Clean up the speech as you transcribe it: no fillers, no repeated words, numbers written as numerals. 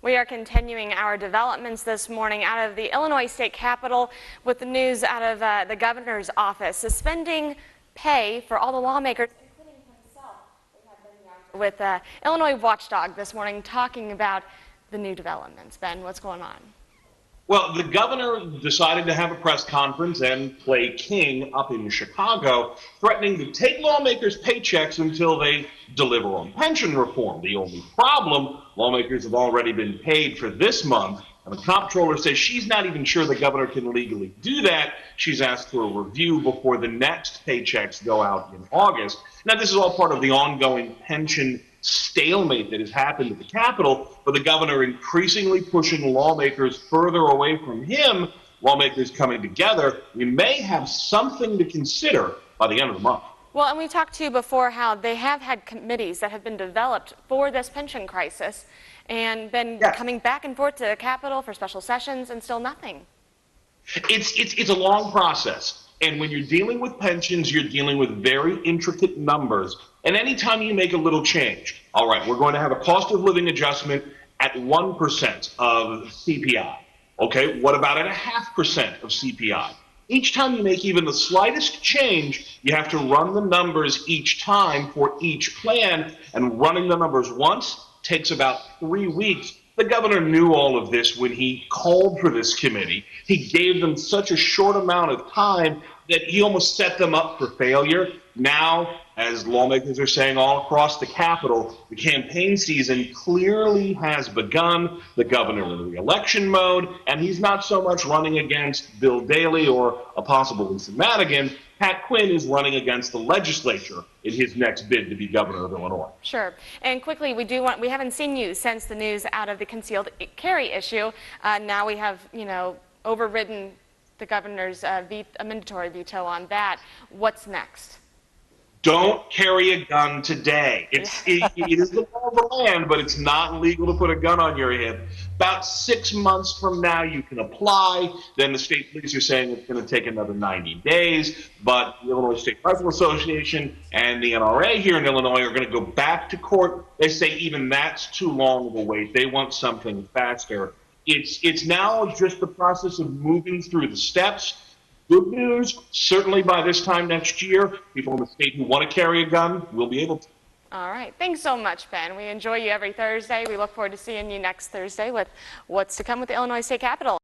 We are continuing our developments this morning out of the Illinois State Capitol with the news out of the governor's office suspending pay for all the lawmakers, including himself. We have Ben Yount with Illinois Watchdog this morning talking about the new developments. Ben, what's going on? Well, the governor decided to have a press conference and play king up in Chicago, threatening to take lawmakers' paychecks until they deliver on pension reform. The only problem, lawmakers have already been paid for this month, and the comptroller says she's not even sure the governor can legally do that. She's asked for a review before the next paychecks go out in August. Now, this is all part of the ongoing pension stalemate that has happened at the Capitol, but the governor increasingly pushing lawmakers further away from him, lawmakers coming together. We may have something to consider by the end of the month. Well, and we talked to you before how they have had committees that have been developed for this pension crisis and been coming back and forth to the Capitol for special sessions and still nothing. It's a long process. And when you're dealing with pensions, you're dealing with very intricate numbers. And anytime you make a little change, all right, we're going to have a cost of living adjustment at 1% of CPI. Okay, what about at 0.5% of CPI? Each time you make even the slightest change, you have to run the numbers each time for each plan. And running the numbers once takes about 3 weeks. The governor knew all of this when he called for this committee. He gave them such a short amount of time that he almost set them up for failure. Now, as lawmakers are saying all across the Capitol, the campaign season clearly has begun. The governor in re-election mode, and he's not so much running against Bill Daley or a possible Lisa Madigan. Pat Quinn is running against the legislature in his next bid to be governor of Illinois. Sure. And quickly, we haven't seen you since the news out of the concealed carry issue. Now we have, overridden the governor's mandatory veto on that. What's next? Don't carry a gun today. It is the law of the land, but it's not legal to put a gun on your hip. About 6 months from now, you can apply. Then the state police are saying it's going to take another 90 days. But the Illinois State Rifle Association and the NRA here in Illinois are going to go back to court. They say even that's too long of a wait. They want something faster. It's now just the process of moving through the steps. Good news, certainly by this time next year, people in the state who want to carry a gun will be able to. All right. Thanks so much, Ben. We enjoy you every Thursday. We look forward to seeing you next Thursday with what's to come with the Illinois State Capitol.